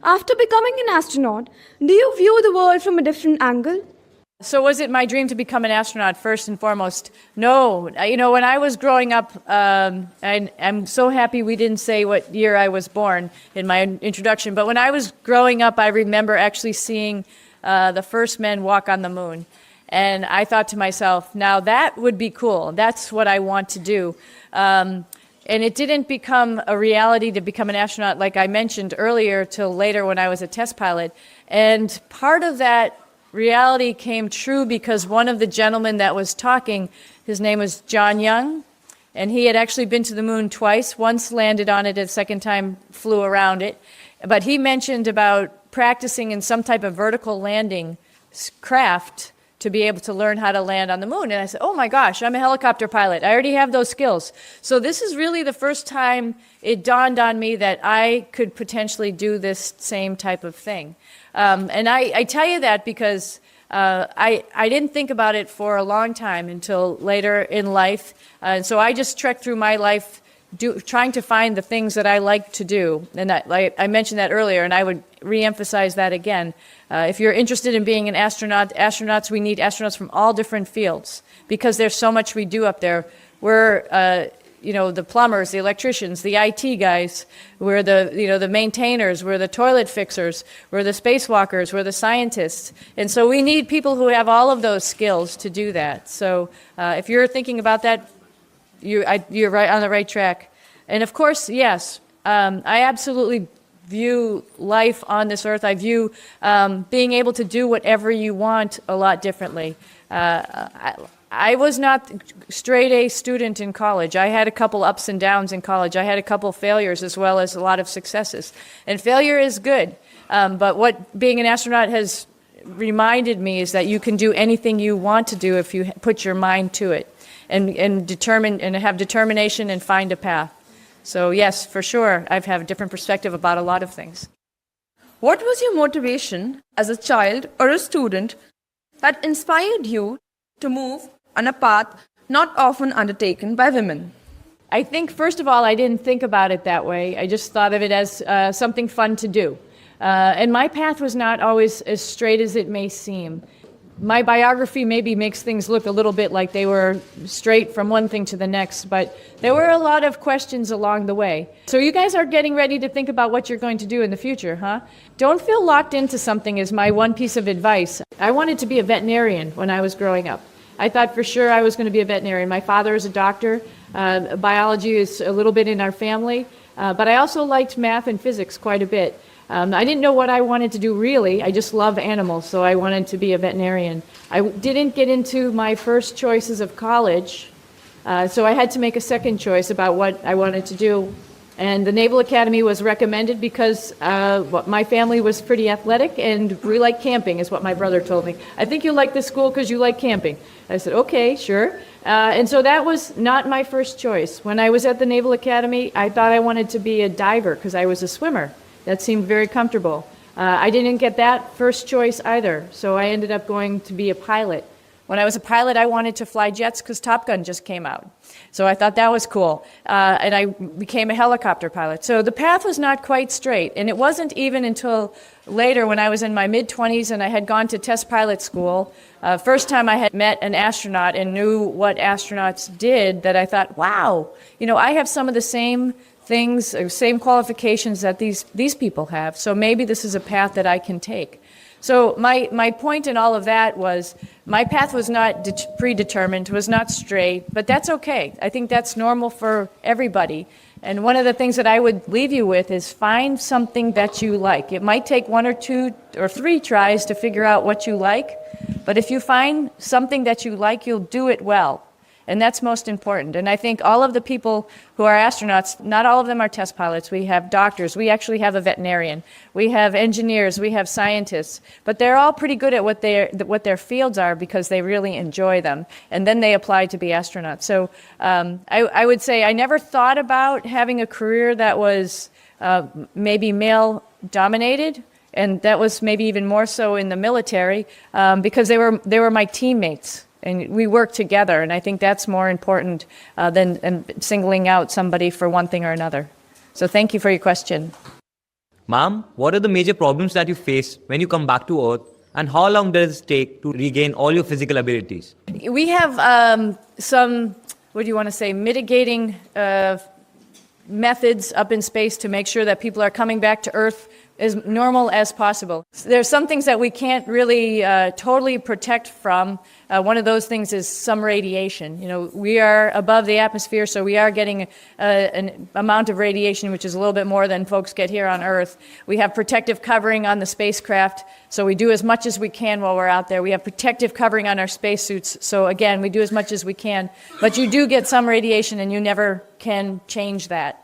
After becoming an astronaut, do you view the world from a different angle? So was it my dream to become an astronaut first and foremost? No. When I was growing up, I'm so happy we didn't say what year I was born in my introduction, but when I was growing up, I remember actually seeing the first men walk on the moon. And I thought to myself, now that would be cool. That's what I want to do. And it didn't become a reality to become an astronaut, like I mentioned earlier, till later when I was a test pilot. And part of that reality came true because one of the gentlemen that was talking, his name was John Young, and he had actually been to the moon twice, once landed on it, a second time flew around it. But he mentioned about practicing in some type of vertical landing craft to be able to learn how to land on the moon. And I said, oh my gosh, I'm a helicopter pilot. I already have those skills. So this is really the first time it dawned on me that I could potentially do this same type of thing. And I tell you that because I didn't think about it for a long time until later in life. And so I just trekked through my life trying to find the things that I like to do. And I mentioned that earlier, and I would reemphasize that again. If you're interested in being an astronaut, we need astronauts from all different fields because there's so much we do up there. We're the plumbers, the electricians, the IT guys, we're the maintainers, we're the toilet fixers, we're the spacewalkers, we're the scientists. And so we need people who have all of those skills to do that. So if you're thinking about that, you're right on the right track. And of course, yes, I absolutely view life on this earth. I view being able to do whatever you want a lot differently. I was not straight A student in college. I had a couple ups and downs in college. I had a couple failures as well as a lot of successes. And failure is good. But what being an astronaut has reminded me is that you can do anything you want to do if you put your mind to it and have determination and find a path. So yes, for sure, I have a different perspective about a lot of things. What was your motivation as a child or a student that inspired you to move on a path not often undertaken by women? I think, first of all, I didn't think about it that way. I just thought of it as something fun to do. And my path was not always as straight as it may seem. My biography maybe makes things look a little bit like they were straight from one thing to the next, but there were a lot of questions along the way. So you guys are getting ready to think about what you're going to do in the future, huh? Don't feel locked into something is my one piece of advice. I wanted to be a veterinarian when I was growing up. I thought for sure I was going to be a veterinarian. My father is a doctor. Biology is a little bit in our family, but I also liked math and physics quite a bit. I didn't know what I wanted to do really. I just love animals, so I wanted to be a veterinarian. I didn't get into my first choices of college, so I had to make a second choice about what I wanted to do. And the Naval Academy was recommended because my family was pretty athletic and we like camping, is what my brother told me. I think you'll like this school because you like camping. I said, okay, sure. And so that was not my first choice. When I was at the Naval Academy, I thought I wanted to be a diver because I was a swimmer. That seemed very comfortable. I didn't get that first choice either, so I ended up going to be a pilot. When I was a pilot, I wanted to fly jets because Top Gun just came out. So I thought that was cool. And I became a helicopter pilot. So the path was not quite straight. And it wasn't even until later when I was in my mid-20s and I had gone to test pilot school, first time I had met an astronaut and knew what astronauts did, that I thought, wow, I have some of the same things, same qualifications that these people have. So maybe this is a path that I can take. So my point in all of that was my path was not predetermined, was not straight, but that's okay. I think that's normal for everybody. And one of the things that I would leave you with is find something that you like. It might take 1 or 2 or 3 tries to figure out what you like, but if you find something that you like, you'll do it well. And that's most important. And I think all of the people who are astronauts, not all of them are test pilots. We have doctors. We actually have a veterinarian. We have engineers. We have scientists. But they're all pretty good at what their fields are because they really enjoy them. And then they apply to be astronauts. So I would say I never thought about having a career that was maybe male-dominated. And that was maybe even more so in the military because they were my teammates. And we work together, and I think that's more important than singling out somebody for one thing or another. So thank you for your question. Ma'am, what are the major problems that you face when you come back to Earth, and how long does it take to regain all your physical abilities? We have some, what do you want to say, mitigating methods up in space to make sure that people are coming back to Earth as normal as possible. There's some things that we can't really totally protect from. One of those things is some radiation. You know, we are above the atmosphere, so we are getting an amount of radiation which is a little bit more than folks get here on Earth. We have protective covering on the spacecraft, so we do as much as we can while we're out there. We have protective covering on our spacesuits, so again, we do as much as we can. But you do get some radiation, and you never can change that.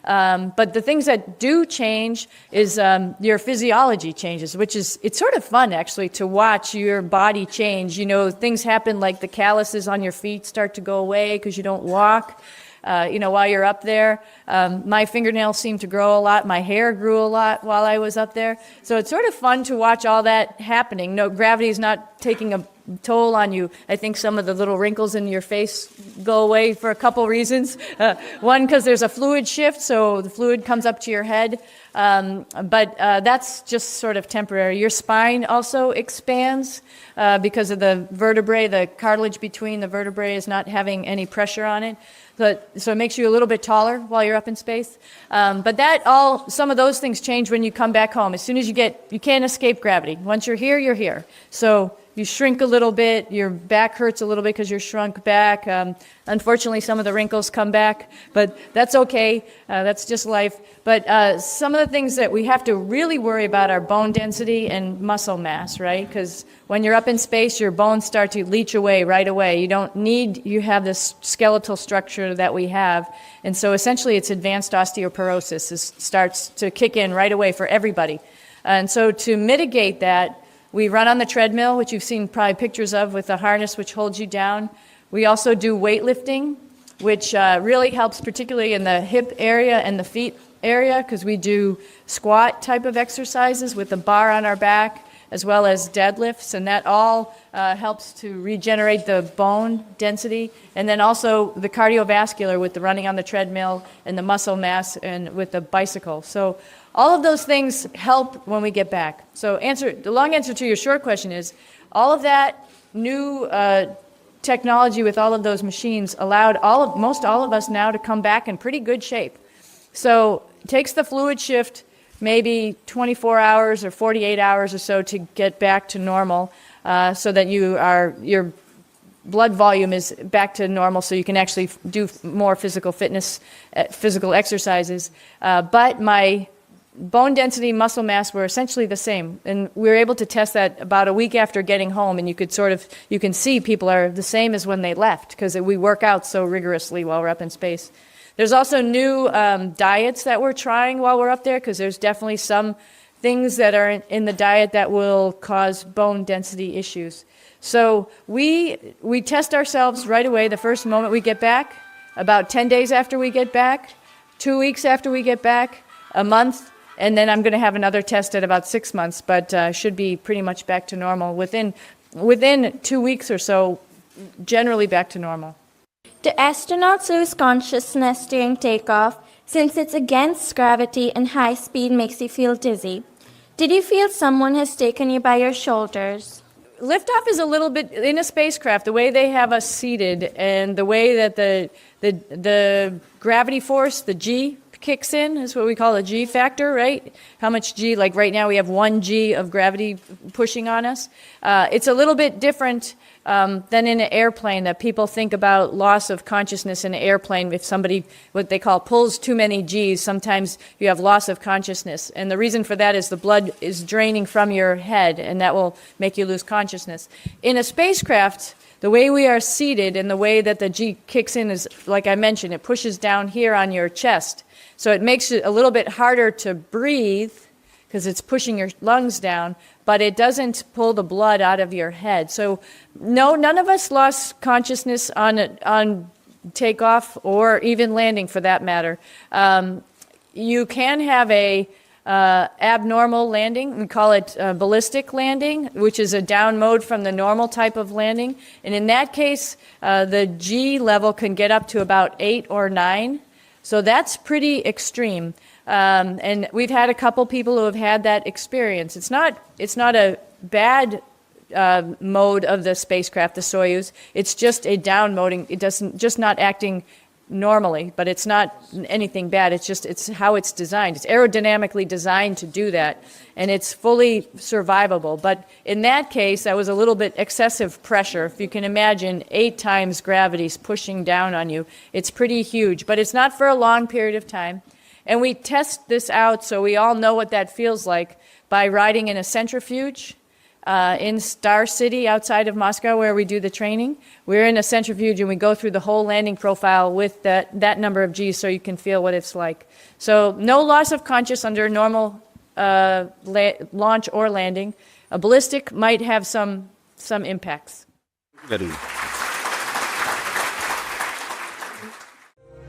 But the things that do change is your physiology changes, which is, it's sort of fun actually to watch your body change. You know, things happen like the calluses on your feet start to go away because you don't walk, while you're up there. My fingernails seem to grow a lot. My hair grew a lot while I was up there. So it's sort of fun to watch all that happening. No, gravity is not taking a toll on you. I think some of the little wrinkles in your face go away for a couple reasons. One, because there's a fluid shift, so the fluid comes up to your head. But that's just sort of temporary. Your spine also expands because of the vertebrae. The cartilage between the vertebrae is not having any pressure on it. So it makes you a little bit taller while you're up in space. But some of those things change when you come back home. As soon as you can't escape gravity. Once you're here, you're here. So you shrink a little bit, your back hurts a little bit because you're shrunk back. Unfortunately, some of the wrinkles come back, but that's okay. That's just life. But some of the things that we have to really worry about are bone density and muscle mass, right? Because when you're up in space, your bones start to leach away right away. You have this skeletal structure that we have. And so essentially it's advanced osteoporosis. This starts to kick in right away for everybody. And so to mitigate that, we run on the treadmill, which you've seen probably pictures of with a harness which holds you down. We also do weightlifting, which really helps particularly in the hip area and the feet area, because we do squat type of exercises with a bar on our back, as well as deadlifts, and that all helps to regenerate the bone density. And then also the cardiovascular with the running on the treadmill and the muscle mass and with the bicycle. So all of those things help when we get back. So the long answer to your short question is, all of that new technology with all of those machines allowed most all of us now to come back in pretty good shape. So it takes the fluid shift maybe 24 hours or 48 hours or so to get back to normal, so that your blood volume is back to normal, so you can actually do more physical fitness, physical exercises. But my bone density, muscle mass were essentially the same. And we were able to test that about a week after getting home, and you can see people are the same as when they left, because we work out so rigorously while we're up in space. There's also new diets that we're trying while we're up there, because there's definitely some things that are in the diet that will cause bone density issues. So we test ourselves right away the first moment we get back, about 10 days after we get back, 2 weeks after we get back, a month, and then I'm going to have another test at about 6 months, but should be pretty much back to normal within 2 weeks or so, generally back to normal. Do astronauts lose consciousness during takeoff, since it's against gravity and high speed makes you feel dizzy? Did you feel someone has taken you by your shoulders? Liftoff is a little bit, in a spacecraft, the way they have us seated and the way that the gravity force, the G, kicks in, is what we call a G factor, right? How much G, like right now we have 1 G of gravity pushing on us. It's a little bit different than in an airplane, that people think about loss of consciousness in an airplane. If somebody, what they call, pulls too many Gs, sometimes you have loss of consciousness. And the reason for that is the blood is draining from your head, and that will make you lose consciousness. In a spacecraft, the way we are seated and the way that the G kicks in is, like I mentioned, it pushes down here on your chest. So it makes it a little bit harder to breathe because it's pushing your lungs down, but it doesn't pull the blood out of your head. So no, none of us lost consciousness on takeoff or even landing for that matter. You can have a abnormal landing. We call it ballistic landing, which is a down mode from the normal type of landing. And in that case, the G level can get up to about 8 or 9. So that's pretty extreme. And we've had a couple people who have had that experience. It's not a bad mode of the spacecraft, the Soyuz. It's just a downmoding. It doesn't just not acting normally, but it's not anything bad. It's how it's designed. It's aerodynamically designed to do that, and it's fully survivable. But in that case, that was a little bit excessive pressure. If you can imagine 8 times gravity's pushing down on you, it's pretty huge. But it's not for a long period of time. And we test this out so we all know what that feels like by riding in a centrifuge in Star City outside of Moscow where we do the training. We're in a centrifuge and we go through the whole landing profile with that number of G's so you can feel what it's like. So no loss of conscious under normal launch or landing. A ballistic might have some impacts.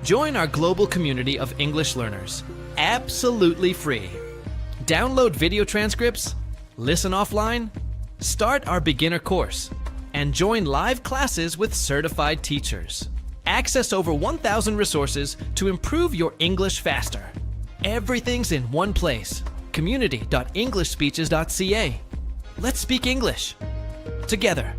Join our global community of English learners, absolutely free. Download video transcripts, listen offline, start our beginner course, and join live classes with certified teachers. Access over 1,000 resources to improve your English faster. Everything's in one place, community.englishspeeches.ca. Let's speak English together.